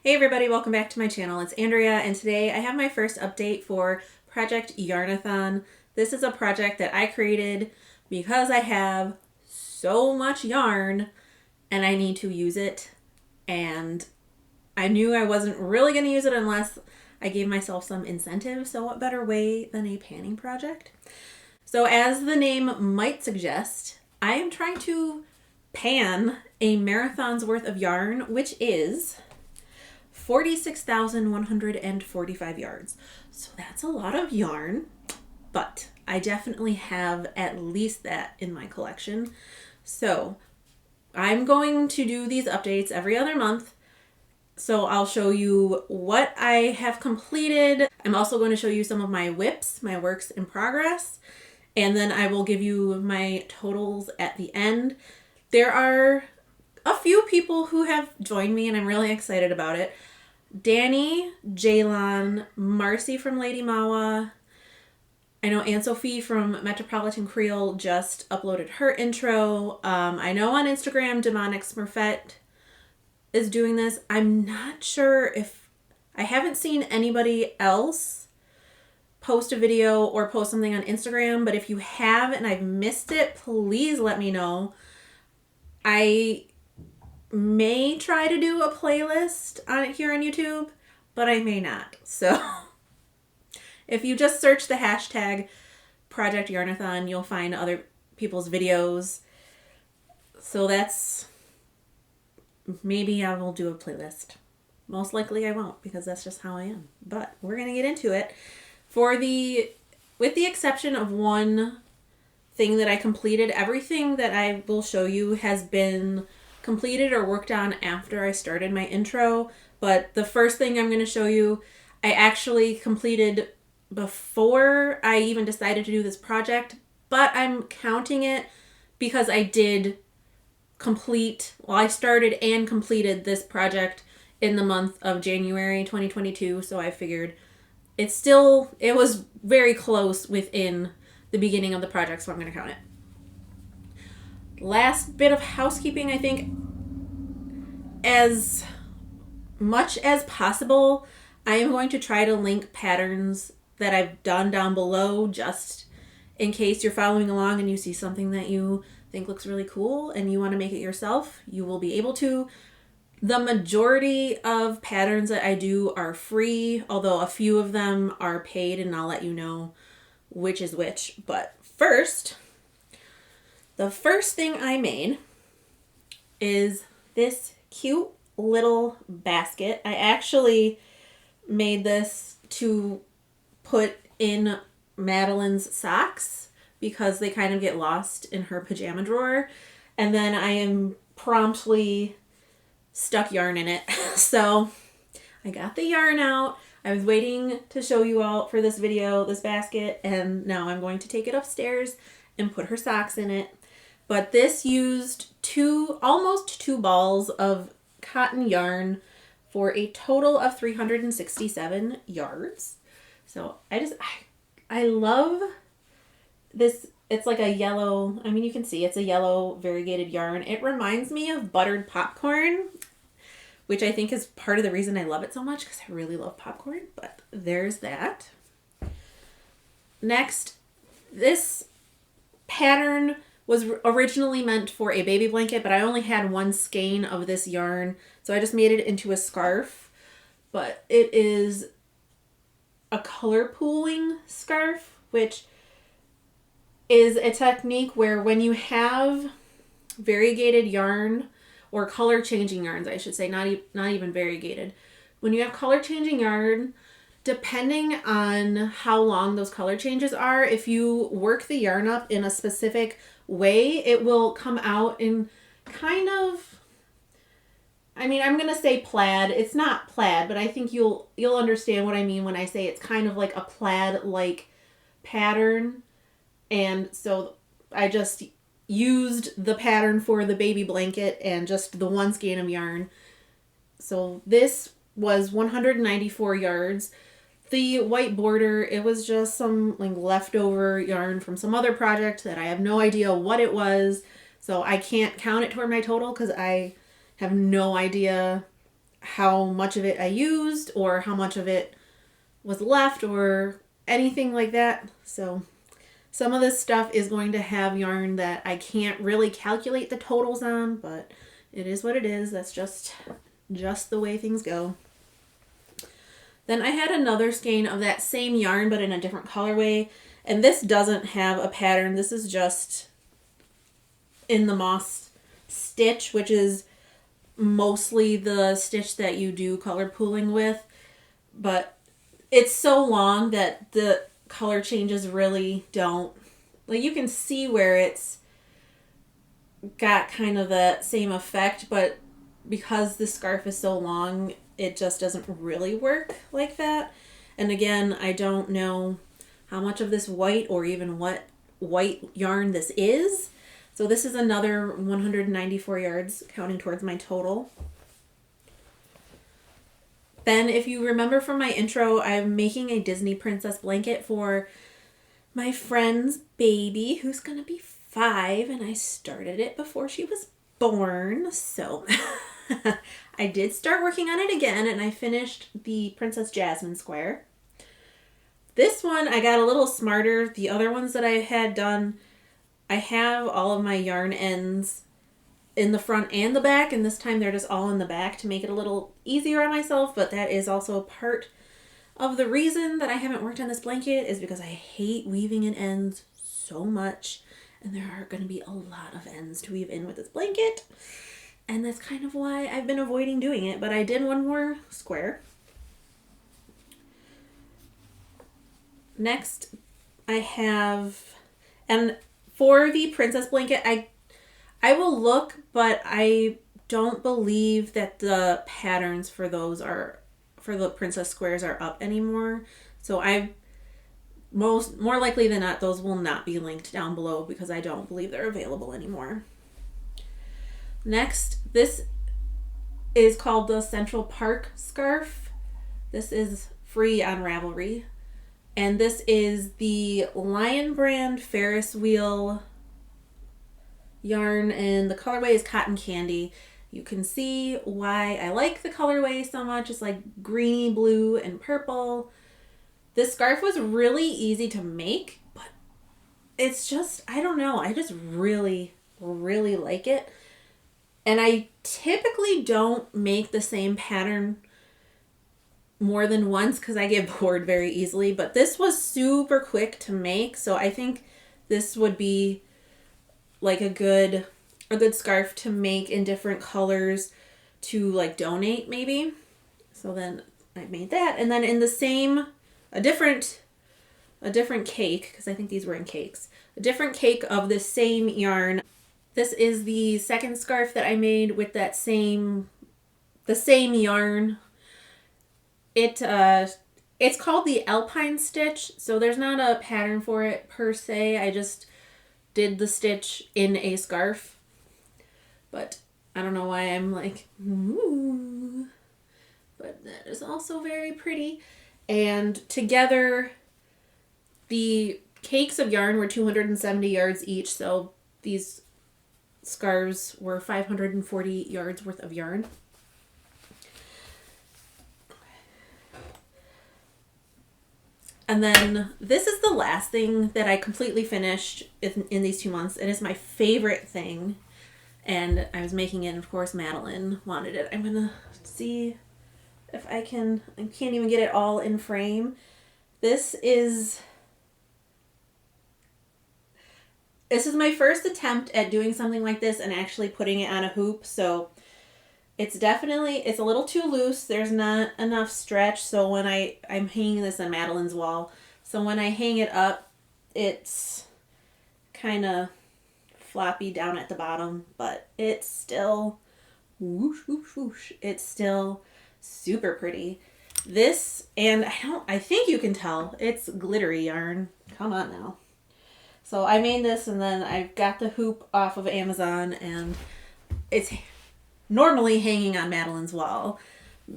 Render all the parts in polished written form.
Hey everybody, welcome back to my channel. It's Andrea, and today I have my first update for Project Yarnathon. This is a project that I created because I have so much yarn and I need to use it, and I knew I wasn't really going to use it unless I gave myself some incentive, so what better way than a panning project? So as the name might suggest, I am trying to pan a marathon's worth of yarn, which is 46,145 yards. So that's a lot of yarn, but I definitely have at least that in my collection. So I'm going to do these updates every other month. So I'll show you what I have completed. I'm also going to show you some of my WIPs, my works in progress, and then I will give you my totals at the end. There are a few people who have joined me and I'm really excited about it. Danny, Jaylon, Marcy from Lady Mawa. I know Anne-Sophie from Metropolitan Creole just uploaded her intro. I know on Instagram, Demonic Smurfette is doing this. I'm not sure if... I haven't seen anybody else post a video or post something on Instagram, but if you have and I've missed it, please let me know. I may try to do a playlist on it here on YouTube, but I may not. So if you just search the hashtag Project Yarnathon, you'll find other people's videos. So that's... maybe I will do a playlist. Most likely I won't, because that's just how I am. But we're going to get into it. With the exception of one thing that I completed, everything that I will show you has been completed or worked on after I started my intro. But the first thing I'm going to show you, I actually completed before I even decided to do this project, but I'm counting it because I did complete, well, I started and completed this project in the month of January 2022, so I figured it was very close within the beginning of the project, so I'm going to count it. Last bit of housekeeping, I think, as much as possible, I am going to try to link patterns that I've done down below, just in case you're following along and you see something that you think looks really cool and you want to make it yourself. You will be able to. The majority of patterns that I do are free, although a few of them are paid, and I'll let you know which is which. But first, the first thing I made is this cute little basket. I actually made this to put in Madeline's socks because they kind of get lost in her pajama drawer. And then I am promptly stuck yarn in it. So I got the yarn out. I was waiting to show you all for this video, this basket, and now I'm going to take it upstairs and put her socks in it. But this used almost two balls of cotton yarn for a total of 367 yards. So I love this. It's like a yellow, I mean, you can see it's a yellow variegated yarn. It reminds me of buttered popcorn, which I think is part of the reason I love it so much, because I really love popcorn. But there's that. Next, this pattern was originally meant for a baby blanket, but I only had one skein of this yarn, so I just made it into a scarf. But it is a color pooling scarf, which is a technique where when you have variegated yarn, or color changing yarns, I should say, not even variegated. When you have color changing yarn, depending on how long those color changes are, if you work the yarn up in a specific way, it will come out in kind of, I mean, I'm going to say plaid. It's not plaid, but I think you'll understand what I mean when I say it's kind of like a plaid-like pattern. And so I just used the pattern for the baby blanket and just the one skein of yarn. So this was 194 yards. The white border, it was just some like leftover yarn from some other project that I have no idea what it was. So I can't count it toward my total because I have no idea how much of it I used or how much of it was left or anything like that. So some of this stuff is going to have yarn that I can't really calculate the totals on, but it is what it is. That's just the way things go. Then I had another skein of that same yarn, but in a different colorway. And this doesn't have a pattern. This is just in the moss stitch, which is mostly the stitch that you do color pooling with. But it's so long that the color changes really don't. Like, you can see where it's got kind of the same effect, but because the scarf is so long, it just doesn't really work like that. And again, I don't know how much of this white or even what white yarn this is. So this is another 194 yards, counting towards my total. Then, if you remember from my intro, I'm making a Disney princess blanket for my friend's baby, who's going to be 5, and I started it before she was born. So I did start working on it again, and I finished the Princess Jasmine square. This one, I got a little smarter. The other ones that I had done, I have all of my yarn ends in the front and the back, and this time they're just all in the back to make it a little easier on myself, but that is also part of the reason that I haven't worked on this blanket is because I hate weaving in ends so much, and there are going to be a lot of ends to weave in with this blanket, and that's kind of why I've been avoiding doing it, but I did one more square. Next, I have, and for the princess blanket, I will look, but I don't believe that the patterns for those for the princess squares are up anymore. So more likely than not, those will not be linked down below because I don't believe they're available anymore. Next, this is called the Central Park scarf. This is free on Ravelry. And this is the Lion Brand Ferris wheel yarn, and the colorway is Cotton Candy. You can see why I like the colorway so much. It's like greeny blue and purple. This scarf was really easy to make, but it's just, I don't know, I just really, really like it. And I typically don't make the same pattern more than once because I get bored very easily, but this was super quick to make, so I think this would be like a good scarf to make in different colors to like donate maybe. So then I made that, and then in the same a different cake, because I think these were in cakes, a different cake of the same yarn. This is the second scarf that I made with the same yarn. It's called the Alpine stitch, so there's not a pattern for it per se. I just did the stitch in a scarf, but I don't know why I'm like, ooh. But that is also very pretty. And together, the cakes of yarn were 270 yards each, so these scarves were 540 yards worth of yarn. And then this is the last thing that I completely finished in these 2 months. It is my favorite thing. And I was making it, and of course Madeline wanted it. I'm going to see if I can't even get it all in frame. This is my first attempt at doing something like this and actually putting it on a hoop. So it's a little too loose. There's not enough stretch. So when I'm hanging this on Madeline's wall. So when I hang it up, it's kind of floppy down at the bottom, but it's still whoosh, whoosh, whoosh. It's still super pretty. This, and I think you can tell, it's glittery yarn. Come on now. So I made this, and then I got the hoop off of Amazon, and it's normally hanging on Madeline's wall,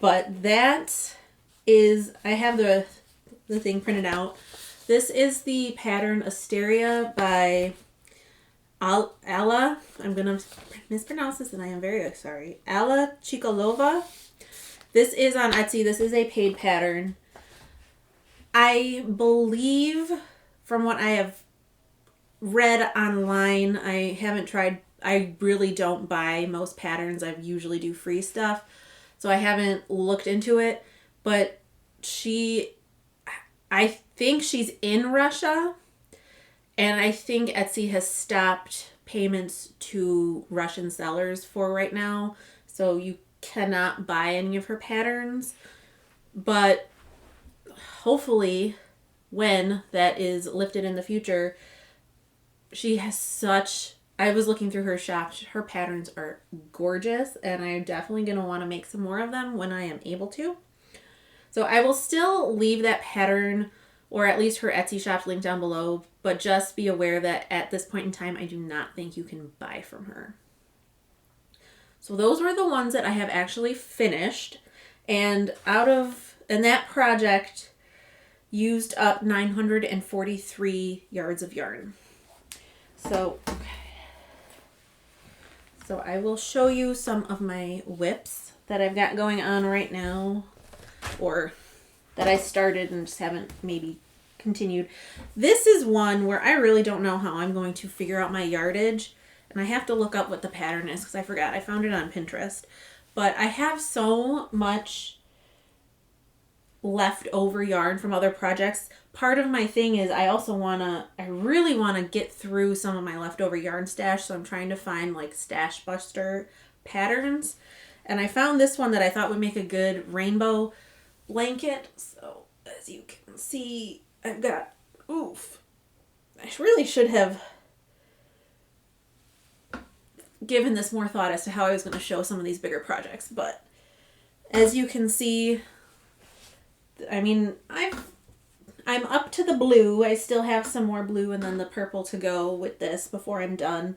but that is, I have the thing printed out. This is the pattern Asteria by Alla. I'm gonna mispronounce this, and I am very sorry. Alla Chikolova. This is on Etsy. This is a paid pattern. I believe from what I have read online, I haven't tried, I really don't buy most patterns. I usually do free stuff. So I haven't looked into it, but I think she's in Russia, and I think Etsy has stopped payments to Russian sellers for right now. So you cannot buy any of her patterns, but hopefully when that is lifted in the future, she has such, I was looking through her shop, her patterns are gorgeous, and I'm definitely going to want to make some more of them when I am able to. So I will still leave that pattern, or at least her Etsy shop, linked down below, but just be aware that at this point in time, I do not think you can buy from her. So those were the ones that I have actually finished, and that project used up 943 yards of yarn. So I will show you some of my whips that I've got going on right now, or that I started and just haven't maybe continued. This is one where I really don't know how I'm going to figure out my yardage, and I have to look up what the pattern is because I forgot. I found it on Pinterest, but I have so much leftover yarn from other projects. Part of my thing is I really want to get through some of my leftover yarn stash, so I'm trying to find like stash buster patterns, and I found this one that I thought would make a good rainbow blanket. So as you can see, I've got, I really should have given this more thought as to how I was going to show some of these bigger projects, but as you can see, I mean, I'm up to the blue. I still have some more blue and then the purple to go with this before I'm done.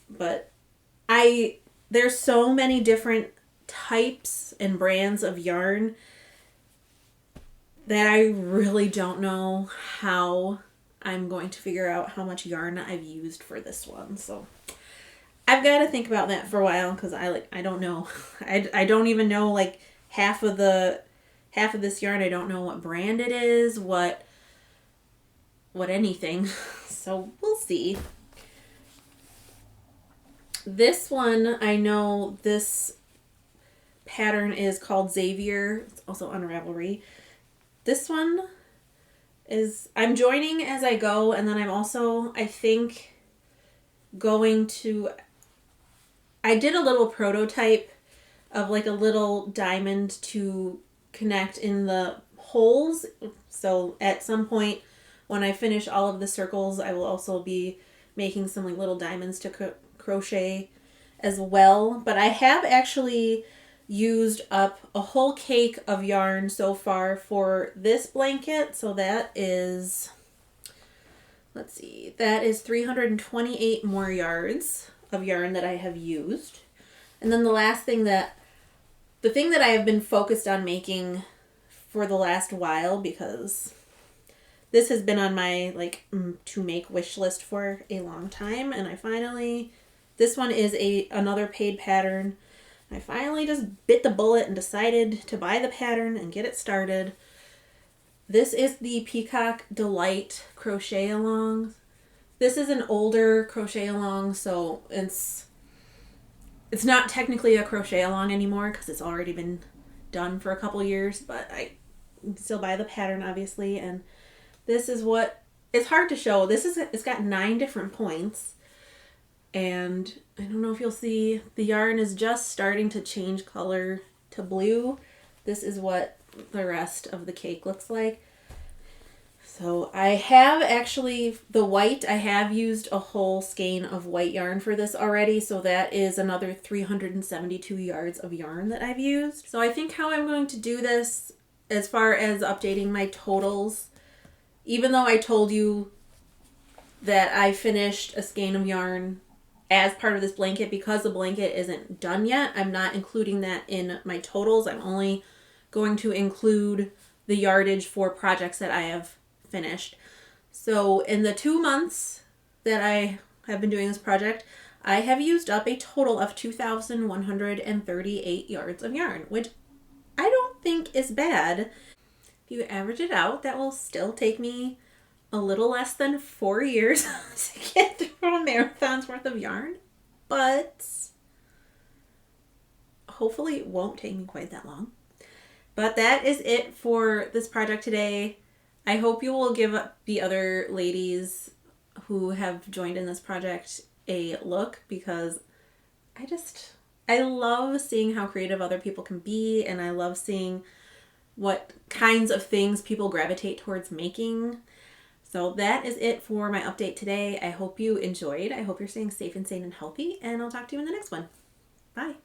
But there's so many different types and brands of yarn that I really don't know how I'm going to figure out how much yarn I've used for this one. So I've got to think about that for a while because I don't know. I don't even know like half of this yarn. I don't know what brand it is, what anything. So we'll see. This one, I know this pattern is called Xavier. It's also on Ravelry. This one is, I'm joining as I go, and then I'm also, I think, I did a little prototype of like a little diamond to connect in the holes. So at some point when I finish all of the circles, I will also be making some like little diamonds to crochet as well. But I have actually used up a whole cake of yarn so far for this blanket. So that is, let's see, that is 328 more yards of yarn that I have used. And then the thing that I have been focused on making for the last while, because this has been on my like to make wish list for a long time, and this one is another paid pattern. I finally just bit the bullet and decided to buy the pattern and get it started. This is the Peacock Delight crochet along. This is an older crochet along, so it's not technically a crochet along anymore because it's already been done for a couple years, but I still buy the pattern obviously. And this is what, it's hard to show. It's got 9 different points, and I don't know if you'll see, the yarn is just starting to change color to blue. This is what the rest of the cake looks like. So I have actually, the white, I have used a whole skein of white yarn for this already. So that is another 372 yards of yarn that I've used. So I think how I'm going to do this as far as updating my totals, even though I told you that I finished a skein of yarn as part of this blanket, because the blanket isn't done yet, I'm not including that in my totals. I'm only going to include the yardage for projects that I have finished. So in the 2 months that I have been doing this project, I have used up a total of 2,138 yards of yarn, which I don't think is bad. If you average it out, that will still take me a little less than 4 years to get through a marathon's worth of yarn, but hopefully it won't take me quite that long. But that is it for this project today. I hope you will give the other ladies who have joined in this project a look, because I love seeing how creative other people can be, and I love seeing what kinds of things people gravitate towards making. So that is it for my update today. I hope you enjoyed. I hope you're staying safe and sane and healthy, and I'll talk to you in the next one. Bye.